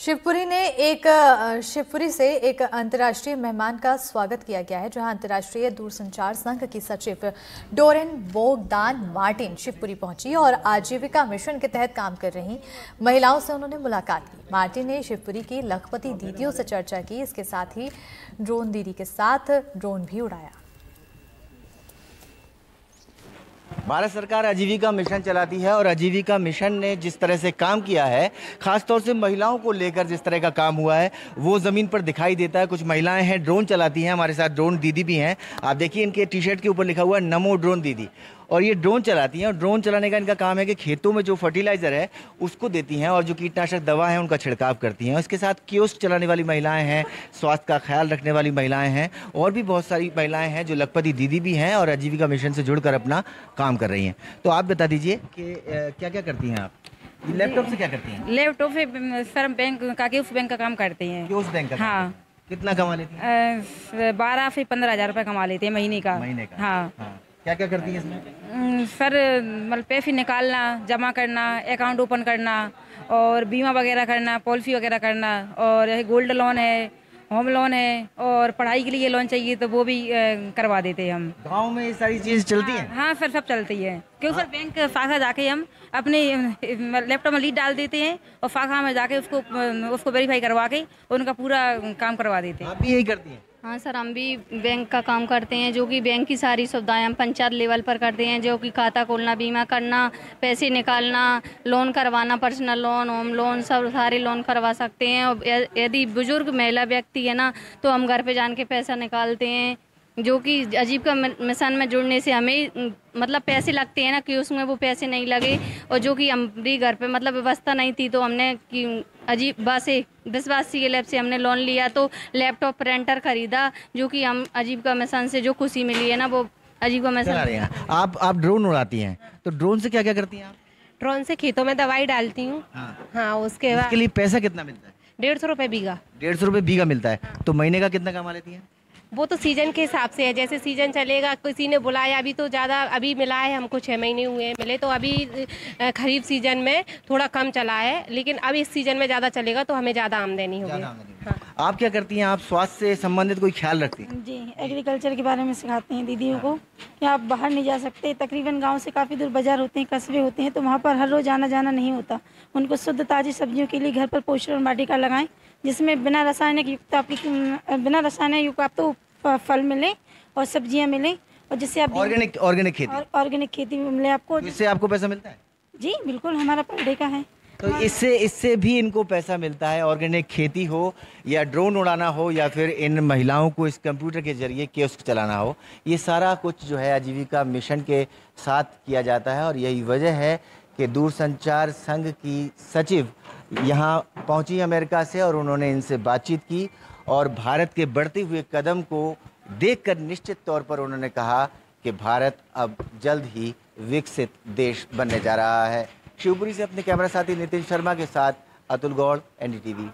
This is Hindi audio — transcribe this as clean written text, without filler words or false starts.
शिवपुरी से एक अंतर्राष्ट्रीय मेहमान का स्वागत किया गया है, जहां अंतर्राष्ट्रीय दूरसंचार संघ की सचिव डोरेन बोगदान मार्टिन शिवपुरी पहुंची और आजीविका मिशन के तहत काम कर रही महिलाओं से उन्होंने मुलाकात की। मार्टिन ने शिवपुरी की लखपति दीदियों से चर्चा की। इसके साथ ही ड्रोन दीदी के साथ ड्रोन भी उड़ाया। भारत सरकार आजीविका मिशन चलाती है और आजीविका मिशन ने जिस तरह से काम किया है, खासतौर से महिलाओं को लेकर जिस तरह का काम हुआ है वो ज़मीन पर दिखाई देता है। कुछ महिलाएं हैं, ड्रोन चलाती हैं, हमारे साथ ड्रोन दीदी भी हैं। आप देखिए इनके टी शर्ट के ऊपर लिखा हुआ है नमो ड्रोन दीदी, और ये ड्रोन चलाती हैं। और ड्रोन चलाने का इनका काम है कि खेतों में जो फर्टिलाइज़र है उसको देती हैं और जो कीटनाशक दवा है उनका छिड़काव करती हैं। इसके साथ कियोस्क चलाने वाली महिलाएं हैं, स्वास्थ्य का ख्याल रखने वाली महिलाएं हैं, और भी बहुत सारी महिलाएं हैं जो लखपति दीदी भी हैं और आजीविका मिशन से जुड़कर अपना काम कर रही हैं। तो आप बता दीजिए कि क्या क्या करती हैं आप? लैपटॉप से क्या करती हैं? लैपटॉप से सर बैंक का कियोस्क बैंक का काम करते हैं। कियोस्क बैंक का? हाँ। कितना कमा लेती हैं? 12 से 15 हज़ार रुपये कमा लेते हैं महीने का। हाँ। क्या क्या करती है इसमें? सर मतलब पैसे निकालना, जमा करना, अकाउंट ओपन करना और बीमा वगैरह करना, पॉलिसी वगैरह करना, और गोल्ड लोन है, होम लोन है, और पढ़ाई के लिए लोन चाहिए तो वो भी करवा देते हैं हम। गांव में ये सारी चीज़ चलती हैं? हाँ सर, सब चलती है। क्यों सर, बैंक शाखा जाके हम अपने लैपटॉप में लीड डाल देते हैं और शाखा में जाके उसको वेरीफाई करवा के उनका पूरा काम करवा देते हैं। आप भी यही करती हैं? हाँ सर, हम भी बैंक का काम करते हैं, जो कि बैंक की सारी सुविधाएं हम पंचायत लेवल पर करते हैं, जो कि खाता खोलना, बीमा करना, पैसे निकालना, लोन करवाना, पर्सनल लोन, होम लोन, सब सारे लोन करवा सकते हैं। और यदि बुजुर्ग महिला व्यक्ति है ना, तो हम घर पे जान के पैसा निकालते हैं, जो कि आजीविका मिशन में जुड़ने से हमें मतलब पैसे लगते हैं ना कि उसमें वो पैसे नहीं लगे। और जो कि हम भी घर पे मतलब व्यवस्था नहीं थी तो हमने कि विश्वास लैब से हमने लोन लिया, तो लैपटॉप प्रिंटर खरीदा, जो कि हम आजीविका मिशन से जो खुशी मिली है ना वो आजीविका मिशन। आप ड्रोन उड़ाती हैं, तो ड्रोन से क्या क्या करती हैं आप? ड्रोन से खेतों में दवाई डालती हूँ। हाँ, उसके बाद उसके लिए पैसा कितना मिलता है? 150 रुपये बीघा। 150 रुपये बीघा मिलता है। तो महीने का कितना कमा लेती हैं? वो तो सीजन के हिसाब से है, जैसे सीजन चलेगा। किसी ने बुलाया, अभी तो ज़्यादा अभी मिला है हमको, 6 महीने हुए हैं मिले, तो अभी खरीफ सीजन में थोड़ा कम चला है, लेकिन अब इस सीजन में ज़्यादा चलेगा तो हमें ज़्यादा आमदनी होगी। हाँ। आप क्या करती हैं? आप स्वास्थ्य से संबंधित कोई ख्याल रखती हैं? जी, एग्रीकल्चर के बारे में सिखाते हैं दीदियों को कि आप बाहर नहीं जा सकते। तकरीबन गांव से काफ़ी दूर बाजार होते हैं, कस्बे होते हैं, तो वहाँ पर हर रोज़ आना जाना नहीं होता। उनको शुद्ध ताज़ी सब्जियों के लिए घर पर पोषण और वाटिका लगाएं, जिसमें बिना रासायनिक युक्त आपको फल मिले और सब्जियां मिलें, और जिससे आप ऑर्गेनिक खेती मिले आपको। इससे आपको पैसा मिलता है? जी बिल्कुल, हमारा पर डे का है। तो इससे भी इनको पैसा मिलता है। ऑर्गेनिक खेती हो या ड्रोन उड़ाना हो या फिर इन महिलाओं को इस कंप्यूटर के जरिए कियोस्क चलाना हो, ये सारा कुछ जो है आजीविका मिशन के साथ किया जाता है। और यही वजह है कि दूरसंचार संघ की सचिव यहाँ पहुँची अमेरिका से और उन्होंने इनसे बातचीत की और भारत के बढ़ते हुए कदम को देखकर निश्चित तौर पर उन्होंने कहा कि भारत अब जल्द ही विकसित देश बनने जा रहा है। शिवपुरी से अपने कैमरा साथी नितिन शर्मा के साथ अतुल गौड़, NDTV।